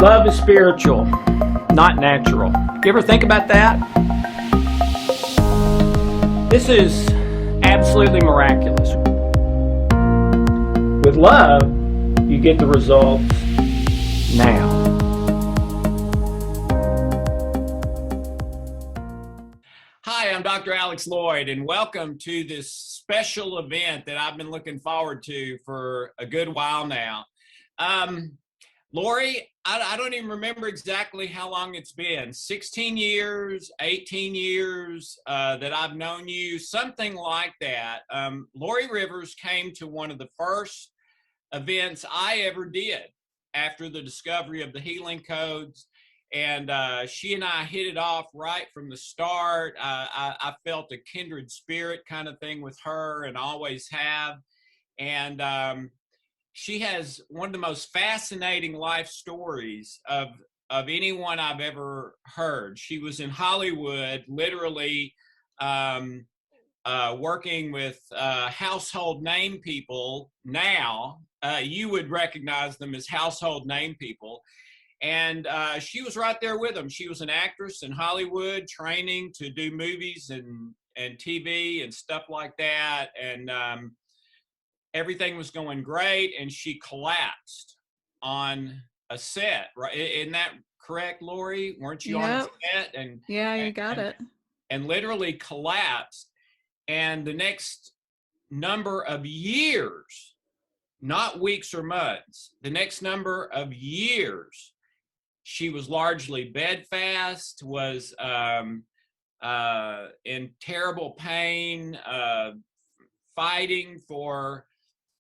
Love is spiritual, not natural. You ever think about that? This is absolutely miraculous. With love, you get the results now. Hi, I'm Dr. Alex Loyd, and welcome to this special event that I've been looking forward to for a good while now. Lorrie, I don't even remember exactly how long it's been, 16 years, 18 years that I've known you, something like that. Lorrie Rivers came to one of the first events I ever did after the discovery of the healing codes. And she and I hit it off right from the start. I felt a kindred spirit kind of thing with her and always have. And she has one of the most fascinating life stories of anyone I've ever heard. She was in Hollywood, literally working with household name people. Now, you would recognize them as household name people. And she was right there with them. She was an actress in Hollywood, training to do movies and TV and stuff like that. And everything was going great, and she collapsed on a set. Right? Isn't that correct, Lorrie? Weren't you on a set? And yeah, you got it. And literally collapsed. And the next number of years, not weeks or months, the next number of years, she was largely bedfast, was in terrible pain, fighting for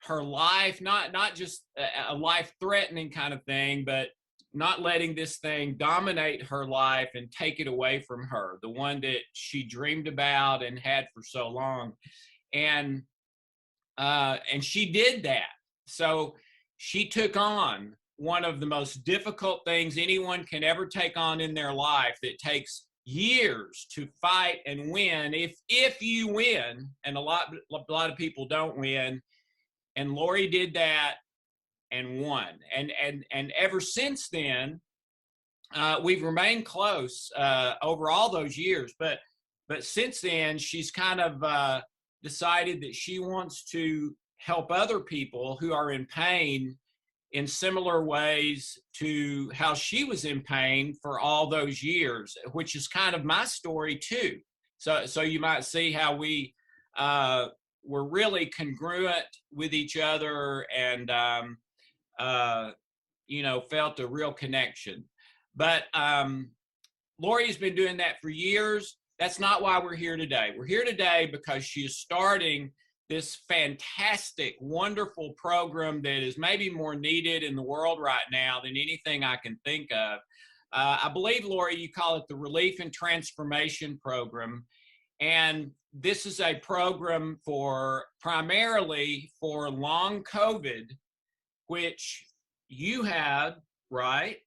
her life, not just a life-threatening kind of thing, but not letting this thing dominate her life and take it away from her, the one that she dreamed about and had for so long. And she did that. So she took on one of the most difficult things anyone can ever take on in their life, that takes years to fight and win. If you win, and a lot of people don't win, and Lorrie did that and won. And ever since then, we've remained close over all those years. But since then, she's kind of decided that she wants to help other people who are in pain in similar ways to how she was in pain for all those years, which is kind of my story too. So you might see how we were really congruent with each other, and felt a real connection. But Lorrie's been doing that for years. That's not why we're here today. We're here today because she is starting this fantastic, wonderful program that is maybe more needed in the world right now than anything I can think of. I believe, Lorrie, you call it the Relief and Transformation Program. And this is a program primarily for long COVID, which you had, right?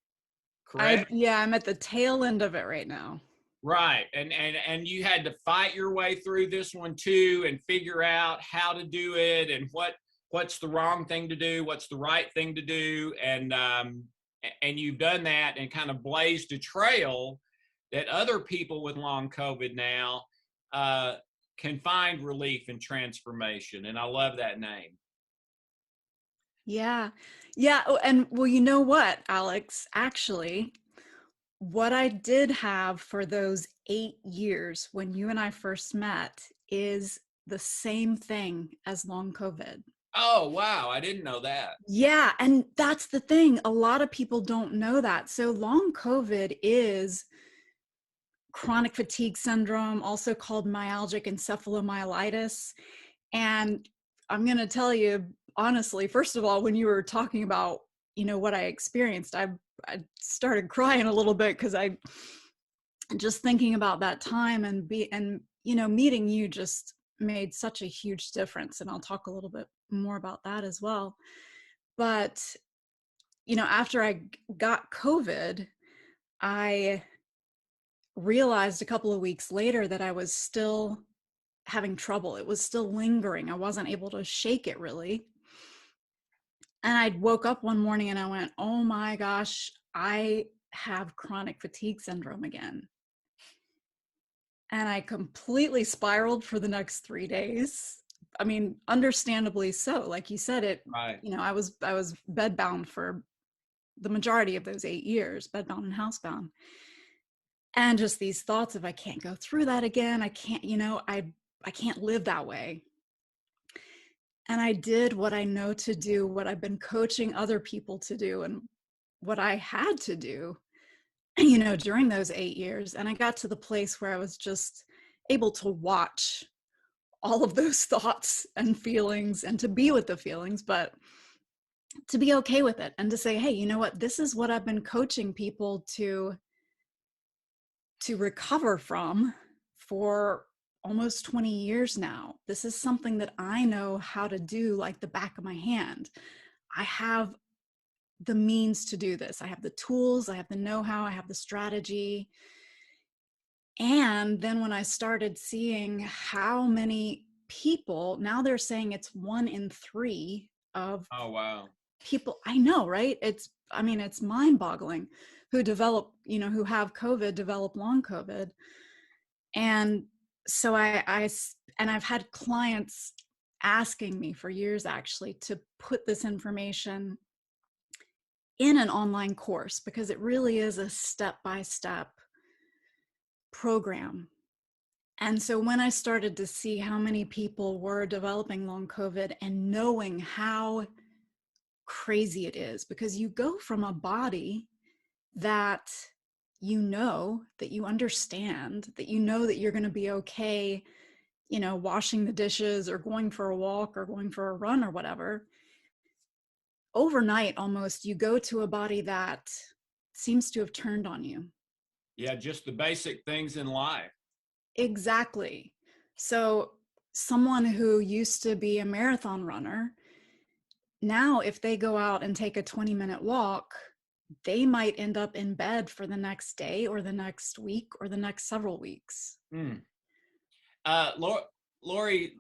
Correct? I'm at the tail end of it right now. Right. And you had to fight your way through this one too, and figure out how to do it, and what's the wrong thing to do, what's the right thing to do. And you've done that and kind of blazed a trail that other people with long COVID now can find relief and transformation. And I love that name. Yeah. Oh, and well, you know what, Alex, actually, what I did have for those 8 years when you and I first met is the same thing as long COVID. Oh, wow. I didn't know that. Yeah. And that's the thing. A lot of people don't know that. So long COVID is chronic fatigue syndrome, also called myalgic encephalomyelitis. And I'm going to tell you, honestly, first of all, when you were talking about, what I experienced, I started crying a little bit, because I just thinking about that time and meeting you just made such a huge difference. And I'll talk a little bit more about that as well. But, after I got COVID, I realized a couple of weeks later that I was still having trouble. It was still lingering. I wasn't able to shake it really. And I woke up one morning and I went, oh my gosh, I have chronic fatigue syndrome again. And I completely spiraled for the next 3 days. I mean, understandably so. Like you said, Right. I was bedbound for the majority of those 8 years, bedbound and housebound. And just these thoughts of, I can't go through that again. I can't, I can't live that way. And I did what I know to do, what I've been coaching other people to do, and what I had to do, during those 8 years. And I got to the place where I was just able to watch all of those thoughts and feelings and to be with the feelings, but to be okay with it and to say, hey, you know what? This is what I've been coaching people to recover from for almost 20 years now. This is something that I know how to do like the back of my hand. I have the means to do this. I have the tools, I have the know-how, I have the strategy. And then when I started seeing how many people, now they're saying it's 1 in 3 of Oh, wow. people, I know, right? It's mind-boggling, who develop, who have COVID, develop long COVID. And so I've had clients asking me for years actually to put this information in an online course, because it really is a step-by-step program. And so when I started to see how many people were developing long COVID and knowing how crazy it is, because you go from a body that that you understand, that that you're going to be okay, washing the dishes or going for a walk or going for a run or whatever. Overnight, almost, you go to a body that seems to have turned on you. Yeah, just the basic things in life. Exactly. So someone who used to be a marathon runner, now if they go out and take a 20-minute walk, they might end up in bed for the next day or the next week or the next several weeks. Mm. Lorrie,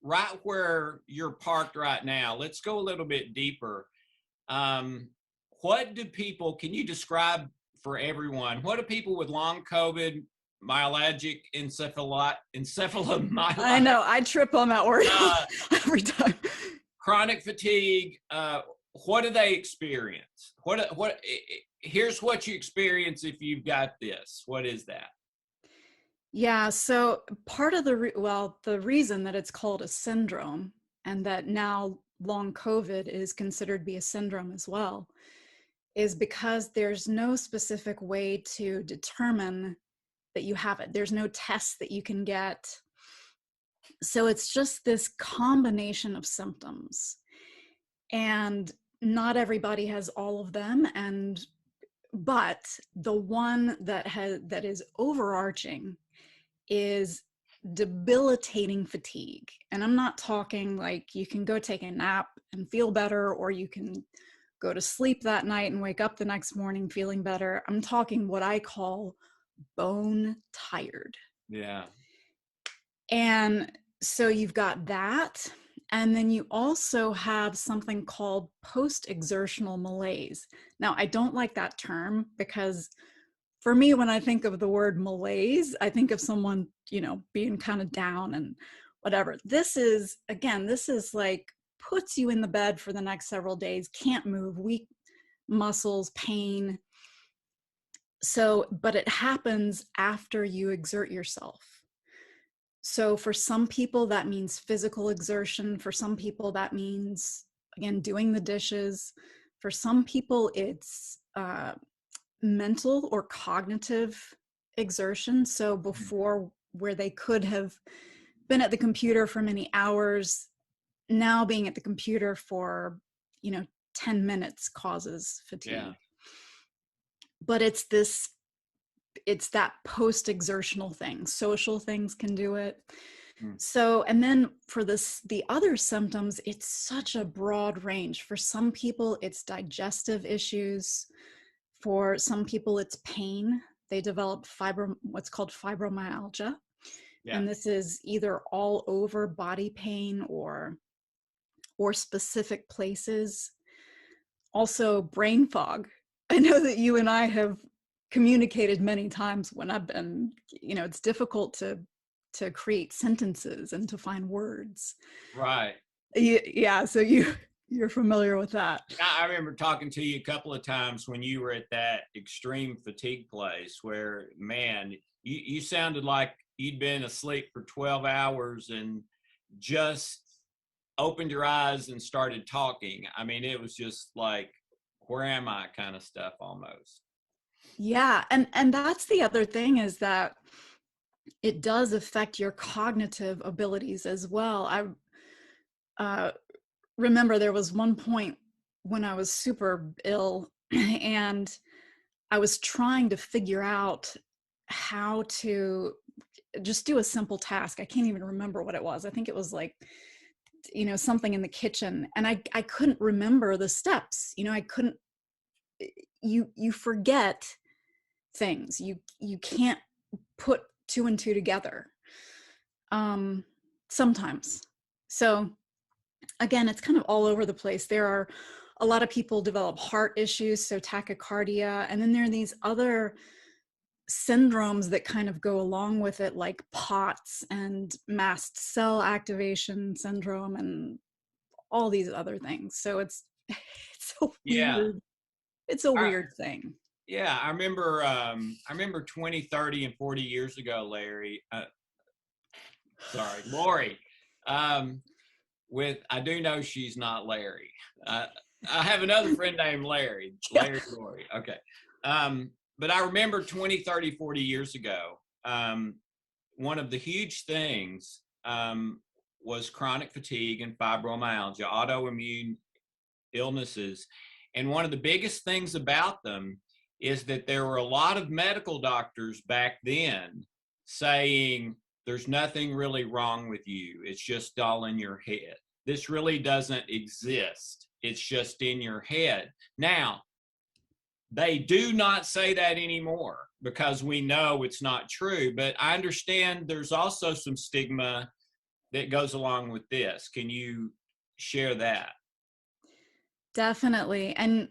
right where you're parked right now, let's go a little bit deeper. What do people, can you describe for everyone, what do people with long COVID, myalgic encephalomyelitis, I know, I trip on that word every time. chronic fatigue, what do they experience? Here's what you experience if you've got this. What is that? Yeah, so part of the reason that it's called a syndrome, and that now long COVID is considered to be a syndrome as well, is because there's no specific way to determine that you have it. There's no test that you can get. So it's just this combination of symptoms. And not everybody has all of them, but the one that is overarching is debilitating fatigue. And I'm not talking like you can go take a nap and feel better, or you can go to sleep that night and wake up the next morning feeling better. I'm talking what I call bone tired. Yeah. And so you've got that. And then you also have something called post-exertional malaise. Now, I don't like that term, because for me, when I think of the word malaise, I think of someone, being kind of down and whatever. This is like puts you in the bed for the next several days, can't move, weak muscles, pain. So, but it happens after you exert yourself. So for some people, that means physical exertion. For some people, that means, again, doing the dishes. For some people, it's mental or cognitive exertion. So before, where they could have been at the computer for many hours, now being at the computer for 10 minutes causes fatigue. Yeah. But it's that post-exertional thing. Social things can do it. So, and then for the other symptoms, it's such a broad range. For some people, it's digestive issues. For some people, it's pain. They develop what's called fibromyalgia. Yeah. And this is either all over body pain or specific places. also brain fog. I know that you and I have communicated many times when I've been, it's difficult to create sentences and to find words. Right. Yeah, so you're familiar with that. I remember talking to you a couple of times when you were at that extreme fatigue place where, man, you sounded like you'd been asleep for 12 hours and just opened your eyes and started talking. I mean, it was just like, where am I kind of stuff almost. Yeah, and that's the other thing, is that it does affect your cognitive abilities as well. I remember there was one point when I was super ill and I was trying to figure out how to just do a simple task. I can't even remember what it was. I think it was like, something in the kitchen, and I couldn't remember the steps. I couldn't, you forget things. You can't put two and two together. Sometimes. So again, it's kind of all over the place. There are a lot of people develop heart issues, so tachycardia, and then there are these other syndromes that kind of go along with it, like POTS and mast cell activation syndrome and all these other things. So it's it's a Yeah. weird, it's a I, weird thing. yeah. I remember 20, 30, and 40 years ago, Larry, sorry, Lori, um, I do know she's not Larry. Uh, I have another friend named Larry, Yeah. Larry Lori. Okay. But I remember 20, 30, 40 years ago, one of the huge things was chronic fatigue and fibromyalgia, autoimmune illnesses. And one of the biggest things about them is that there were a lot of medical doctors back then saying, there's nothing really wrong with you. It's just all in your head. This really doesn't exist. It's just in your head. Now, they do not say that anymore because we know it's not true. But I understand there's also some stigma that goes along with this. Can you share that? Definitely. And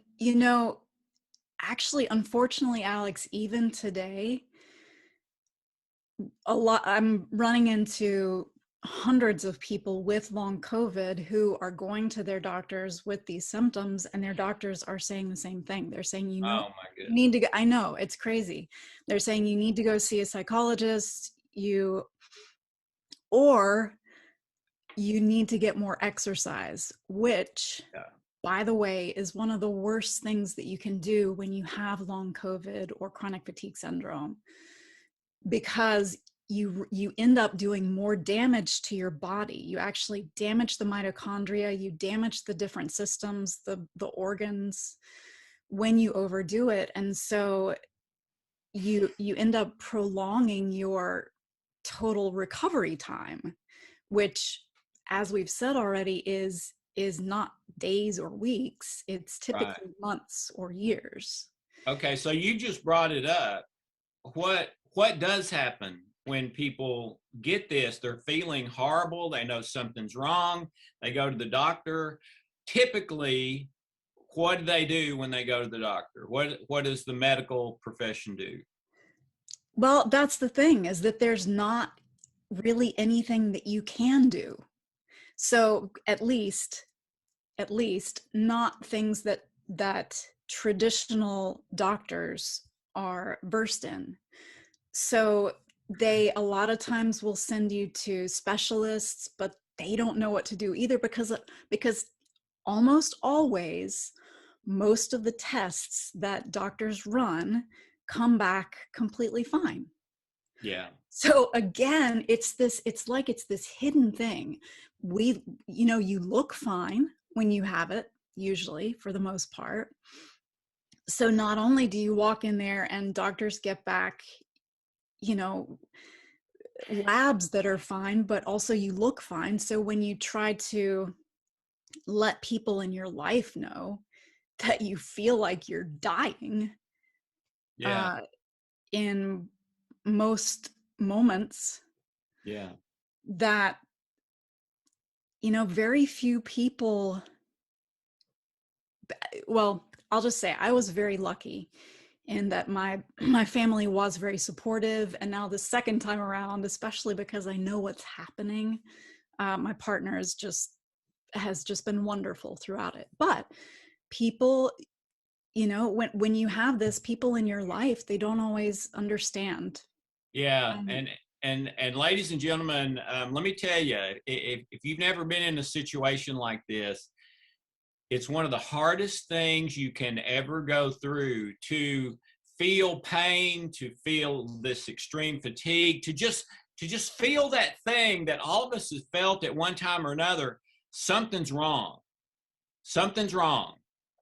actually, unfortunately, Alex, even today, I'm running into hundreds of people with long COVID who are going to their doctors with these symptoms, and their doctors are saying the same thing. They're saying, Oh my you goodness. need to go. I know, it's crazy. They're saying you need to go see a psychologist, or you need to get more exercise, which, Yeah. by the way, is one of the worst things that you can do when you have long COVID or chronic fatigue syndrome, because you end up doing more damage to your body. You actually damage the mitochondria, you damage the different systems, the organs, when you overdo it. And so you end up prolonging your total recovery time, which, as we've said already, is not days or weeks. It's Right. typically months or years. Okay, so you just brought it up. What does happen when people get this? They're feeling horrible, they know something's wrong, they go to the doctor. Typically, what do they do when they go to the doctor? What does the medical profession do? Well, that's the thing, is that there's not really anything that you can do. So at least not things that traditional doctors are versed in. So they a lot of times will send you to specialists, but they don't know what to do either, because almost always most of the tests that doctors run come back completely fine. Yeah. So again, it's this hidden thing. You look fine when you have it, usually, for the most part. So not only do you walk in there and doctors get back, you know, labs that are fine, but also you look fine. So when you try to let people in your life know that you feel like you're dying, Yeah. uh, in most moments, Yeah. that very few people well, I'll just say I was very lucky in that my family was very supportive. And now the second time around, especially because I know what's happening, my partner has just been wonderful throughout it. But people, when you have this, people in your life, they don't always understand. Yeah, And and ladies and gentlemen, let me tell you, if you've never been in a situation like this, it's one of the hardest things you can ever go through, to feel pain, to feel this extreme fatigue, to just feel that thing that all of us have felt at one time or another. Something's wrong. Something's wrong.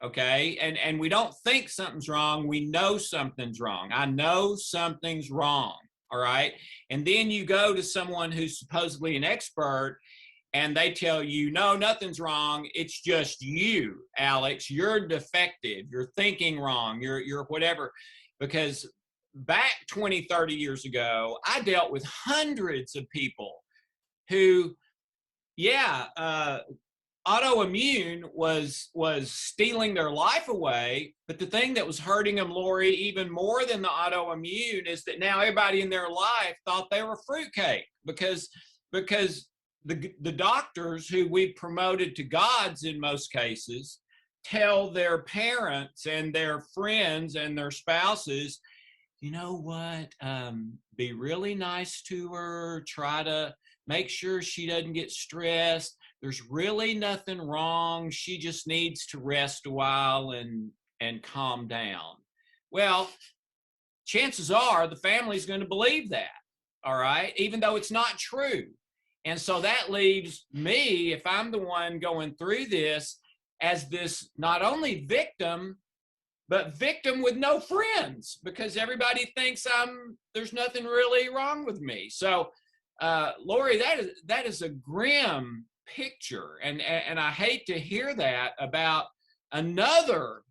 Okay. And we don't think something's wrong. We know something's wrong. I know something's wrong. All right. And then you go to someone who's supposedly an expert, and they tell you, no, nothing's wrong. It's just you, Alex. You're defective. You're thinking wrong. You're whatever. Because back 20, 30 years ago, I dealt with hundreds of people who, yeah, autoimmune was stealing their life away. But the thing that was hurting them, Lorrie, even more than the autoimmune, is that now everybody in their life thought they were fruitcake, because the doctors who we promoted to gods in most cases tell their parents and their friends and their spouses, you know what, be really nice to her, try to make sure she doesn't get stressed. There's really nothing wrong. She just needs to rest a while and calm down. Well, chances are the family's going to believe that, all right, even though it's not true. And so that leaves me, if I'm the one going through this, as this not only victim, but victim with no friends, because everybody thinks there's nothing really wrong with me. So, Lorrie, that is a grim picture, and I hate to hear that about another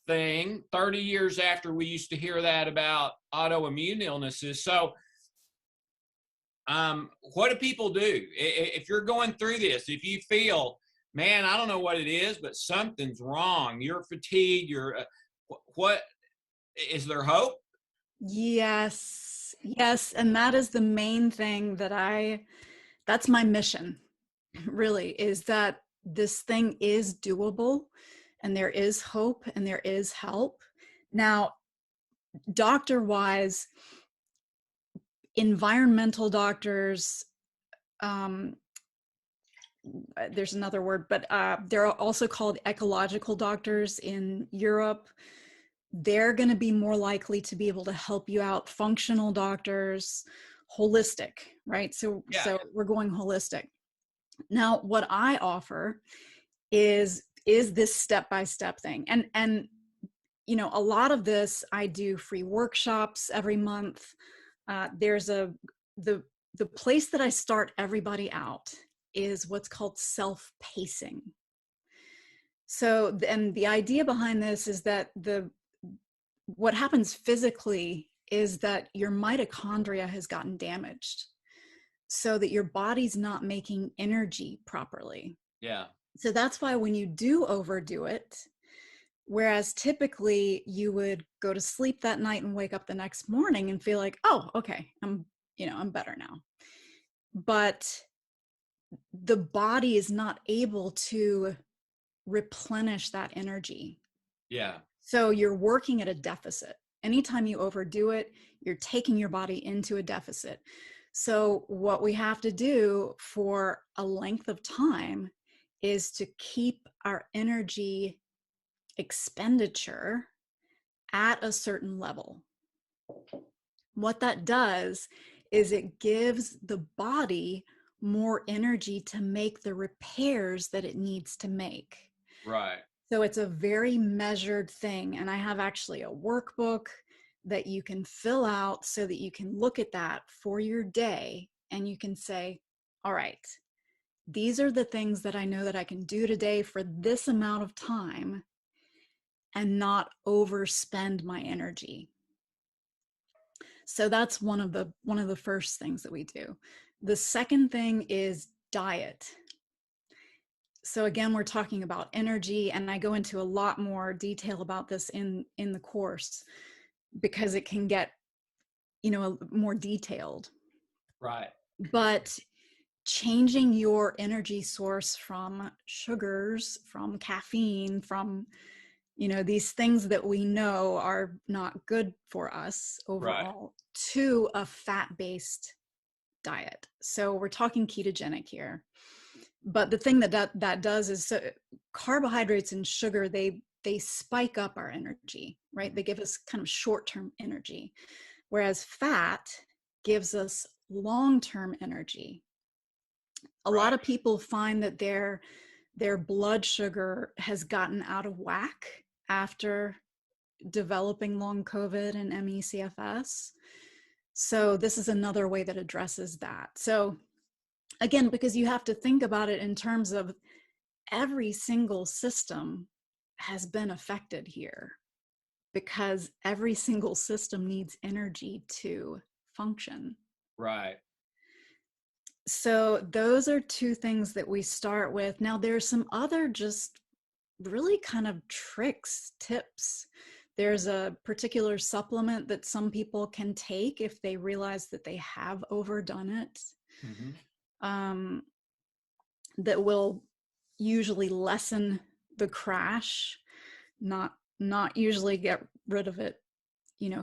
thing 30 years after we used to hear that about autoimmune illnesses. So, what do people do if you're going through this? If you feel, man, I don't know what it is, but something's wrong. You're fatigued. What is there hope? yes, yes. And that is the main thing that's my mission, really, is that this thing is doable and there is hope and there is help. Now, doctor wise, environmental doctors, um, there's another word, but they're also called ecological doctors in Europe. They're going to be more likely to be able to help you out. Functional doctors, holistic, right? So, Yeah. so we're going holistic. Now, what I offer is this step-by-step thing. And a lot of this, I do free workshops every month. There's the place that I start everybody out is what's called self-pacing. So, and the idea behind this is that what happens physically is that your mitochondria has gotten damaged, so that your body's not making energy properly. Yeah. So that's why when you do overdo it, whereas typically you would go to sleep that night and wake up the next morning and feel like, oh, okay, I'm better now. But the body is not able to replenish that energy. Yeah. So you're working at a deficit. Anytime you overdo it, you're taking your body into a deficit. So what we have to do for a length of time is to keep our energy expenditure at a certain level. What that does is it gives the body more energy to make the repairs that it needs to make. Right. So it's a very measured thing. And I have actually a workbook that you can fill out so that you can look at that for your day and you can say, all right, these are the things that I know that I can do today for this amount of time and not overspend my energy. So that's one of the first things that we do. The second thing is diet. So again, we're talking about energy, and I go into a lot more detail about this in the course because it can get, more detailed. Right. But changing your energy source from sugars, from caffeine, from these things that we know are not good for us Right. overall, to a fat-based diet. So we're talking ketogenic here. But the thing that does is, so carbohydrates and sugar, they spike up our energy, right? They give us kind of short-term energy, whereas fat gives us long-term energy. A lot of people find that their blood sugar has gotten out of whack after developing long COVID and ME/CFS. So this is another way that addresses that. So again, because you have to think about it in terms of every single system has been affected here, because every single system needs energy to function. Right. So those are two things that we start with. Now there's some other just really kind of tricks, tips. There's a particular supplement that some people can take if they realize that they have overdone it. That will usually lessen the crash, not usually get rid of it,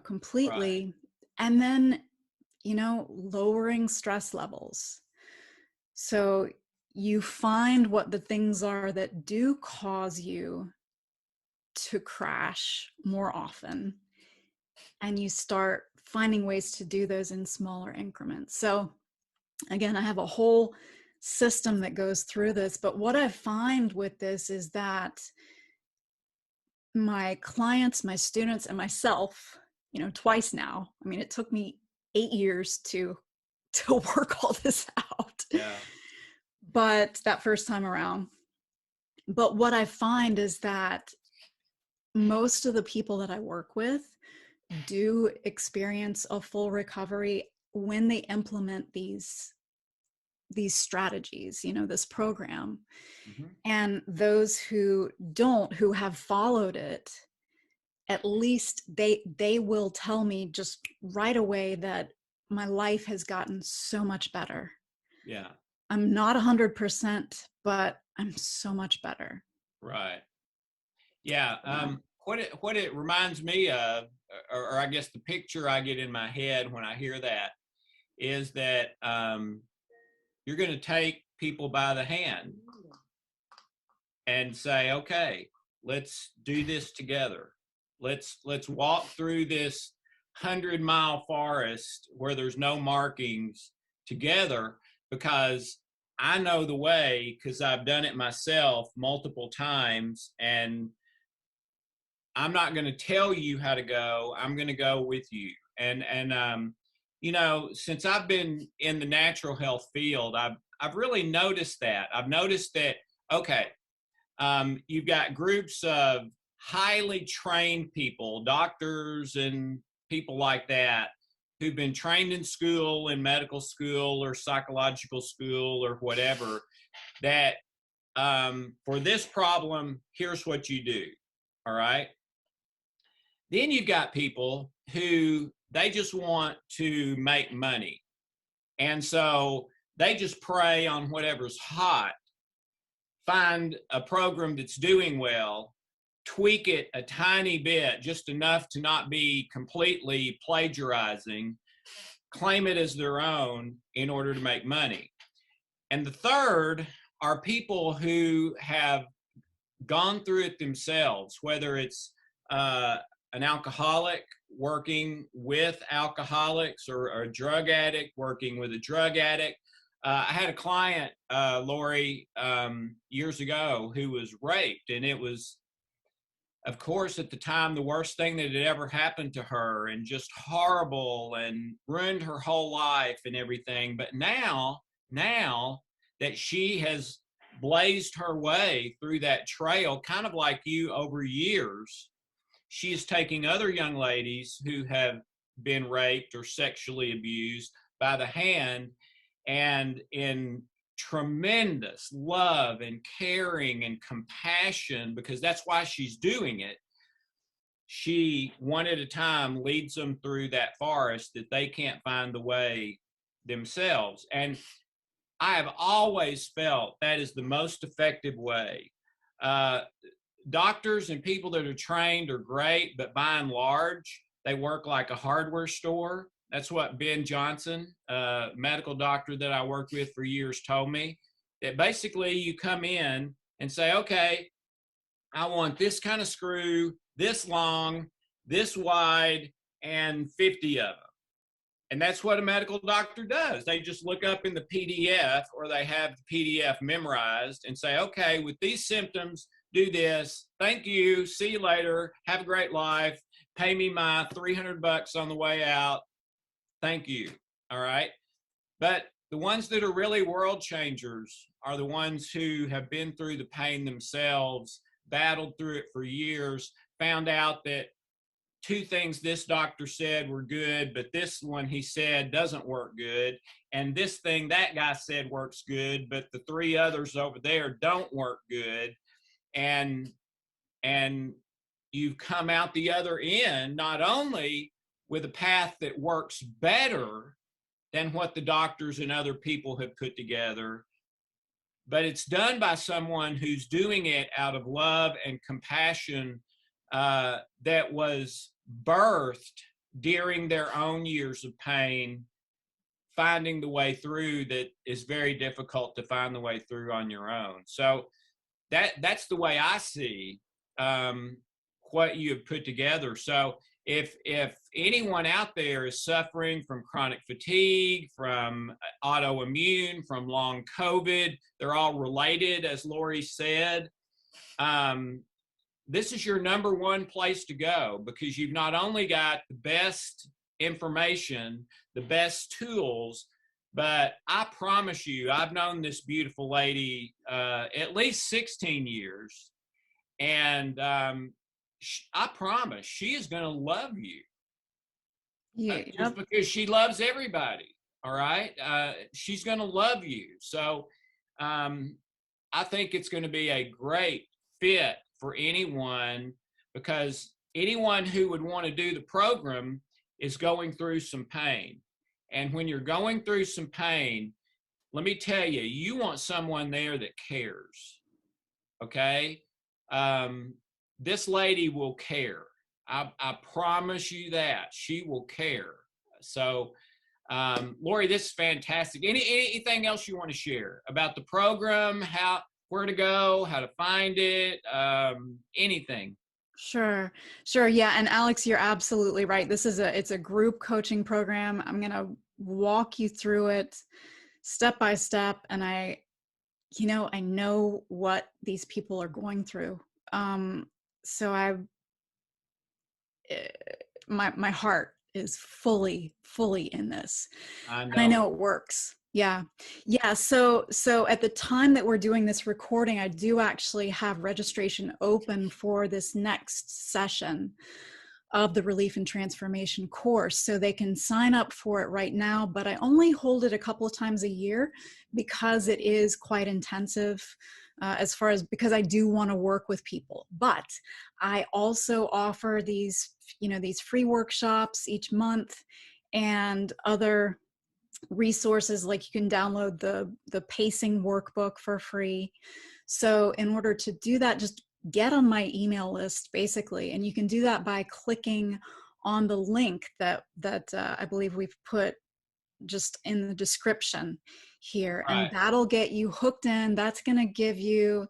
completely. Right. And then, lowering stress levels. So you find what the things are that do cause you to crash more often, and you start finding ways to do those in smaller increments. So again, I have a whole system that goes through this, but what I find with this is that my clients, my students, and myself, twice now, I mean, it took me 8 years to work all this out. Yeah. But that first time around. But what I find is that most of the people that I work with do experience a full recovery when they implement these strategies, this program. And those who don't, who have followed it, at least they will tell me just right away that my life has gotten so much better. Yeah. I'm not 100%, but I'm so much better. Right. Yeah. What it reminds me of, or I guess the picture I get in my head when I hear that, is that you're going to take people by the hand and say, okay, let's do this together. Let's walk through this 100-mile forest where there's no markings together, because I know the way, because I've done it myself multiple times, and I'm not going to tell you how to go. I'm going to go with you. And since I've been in the natural health field, I've really noticed that. I've noticed that, okay, you've got groups of highly trained people, doctors and people like that, who've been trained in school, in medical school or psychological school or whatever, that for this problem, here's what you do. All right. Then you've got people who they just want to make money. And so they just prey on whatever's hot, find a program that's doing well, tweak it a tiny bit, just enough to not be completely plagiarizing, claim it as their own in order to make money. And the third are people who have gone through it themselves, whether it's an alcoholic working with alcoholics, or a drug addict working with a drug addict. I had a client, Lorrie, years ago, who was raped, and it was, of course, at the time, the worst thing that had ever happened to her, and just horrible, and ruined her whole life and everything. But now that she has blazed her way through that trail, kind of like you, over years, she is taking other young ladies who have been raped or sexually abused by the hand, and in tremendous love and caring and compassion, because that's why she's doing it. She, one at a time, leads them through that forest that they can't find the way themselves. And I have always felt that is the most effective way. Doctors and people that are trained are great, but by and large, they work like a hardware store. That's what Ben Johnson, a medical doctor that I worked with for years, told me. That basically you come in and say, okay, I want this kind of screw, this long, this wide, and 50 of them. And that's what a medical doctor does. They just look up in the PDF, or they have the PDF memorized and say, okay, with these symptoms, do this. Thank you. See you later. Have a great life. Pay me my $300 on the way out. Thank you. All right. But the ones that are really world changers are the ones who have been through the pain themselves, battled through it for years, found out that 2 things this doctor said were good, but this one he said doesn't work good. And this thing that guy said works good, but the 3 others over there don't work good. And you've come out the other end, not only with a path that works better than what the doctors and other people have put together, but it's done by someone who's doing it out of love and compassion, that was birthed during their own years of pain, finding the way through that is very difficult to find the way through on your own. So that's the way I see what you have put together. So if anyone out there is suffering from chronic fatigue, from autoimmune, from long COVID, they're all related, as Lorrie said. This is your number one place to go, because you've not only got the best information, the best tools, but I promise you, I've known this beautiful lady at least 16 years, and I promise she is going to love you. Yeah, Just because she loves everybody. All right. She's going to love you. So I think it's going to be a great fit for anyone, because anyone who would want to do the program is going through some pain. And when you're going through some pain, let me tell you, you want someone there that cares. Okay. This lady will care. I promise you that she will care. So, Lorrie, this is fantastic. Anything else you want to share about the program, where to go, how to find it, anything? Sure. Yeah. And Alex, you're absolutely right. It's a group coaching program. I'm going to walk you through it step by step. And I know what these people are going through. So my heart is fully in this. I know. And I know it works. Yeah. So at the time that we're doing this recording, I do actually have registration open for this next session of the Relief and Transformation course. So they can sign up for it right now, but I only hold it a couple of times a year because it is quite intensive, because I do want to work with people. But I also offer these free workshops each month, and other resources, like you can download the pacing workbook for free. So in order to do that, just get on my email list, basically, and you can do that by clicking on the link that I believe we've put just in the description here. Right. And that'll get you hooked in. That's going to give you,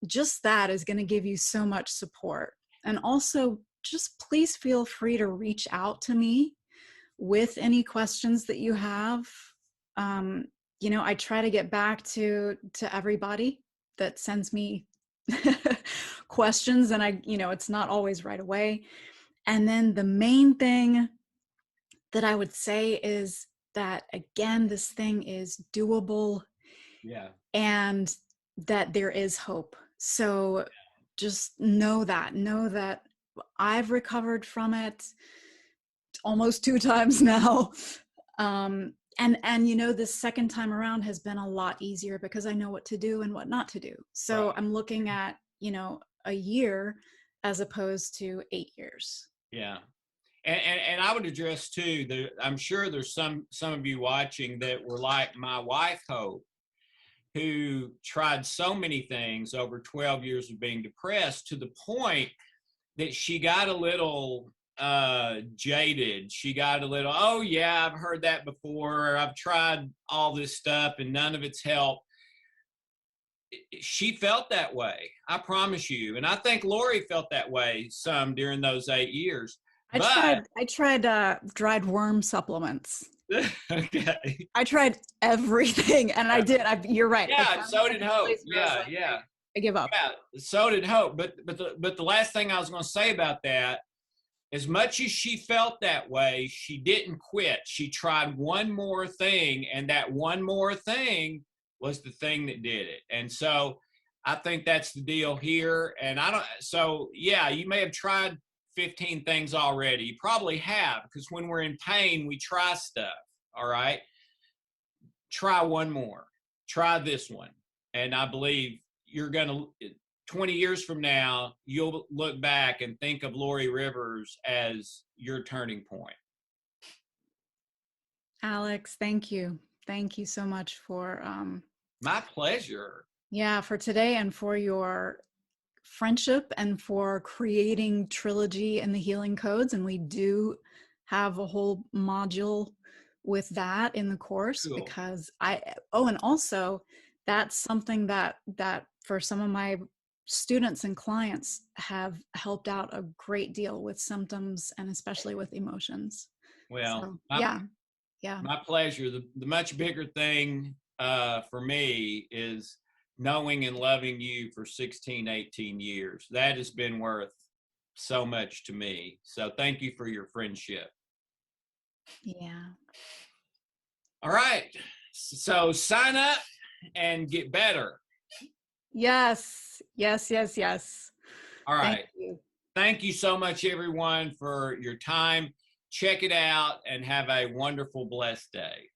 just that is going to give you so much support. And also, just please feel free to reach out to me with any questions that you have. I try to get back to everybody that sends me questions, and it's not always right away. And then the main thing that I would say is that, again, this thing is doable. Yeah. And that there is hope. So just know that I've recovered from it almost 2 times now. And you know, this second time around has been a lot easier because I know what to do and what not to do. So Right. I'm looking at, you know, a year as opposed to 8 years. Yeah. And I would address too, I'm sure there's some of you watching that were like my wife, Hope, who tried so many things over 12 years of being depressed to the point that she got a little jaded. She got a little, oh yeah, I've heard that before. I've tried all this stuff and none of it's helped. She felt that way, I promise you. And I think Lorrie felt that way some during those 8 years. I tried dried worm supplements. Okay. I tried everything, and I did. You're right. Yeah, so did Hope. Yeah, Like, yeah. I give up. Yeah, so did Hope. But the last thing I was going to say about that, as much as she felt that way, she didn't quit. She tried one more thing, and that one more thing was the thing that did it. And so I think that's the deal here. And so yeah, you may have tried 15 things already. You probably have, because when we're in pain, we try stuff. All right. Try one more. Try this one. And I believe you're going to, 20 years from now, you'll look back and think of Lorrie Rivers as your turning point. Alex, thank you. Thank you so much for my pleasure. Yeah, for today and for your friendship and for creating Trilogy and the Healing Codes. And we do have a whole module with that in the course. Cool. Because and also that's something that for some of my students and clients have helped out a great deal with symptoms and especially with emotions. Well, so, yeah. My pleasure. The much bigger thing for me is knowing and loving you for 16, 18 years. That has been worth so much to me. So thank you for your friendship. Yeah. All right. So sign up and get better. Yes. All right. Thank you so much, everyone, for your time. Check it out and have a wonderful, blessed day.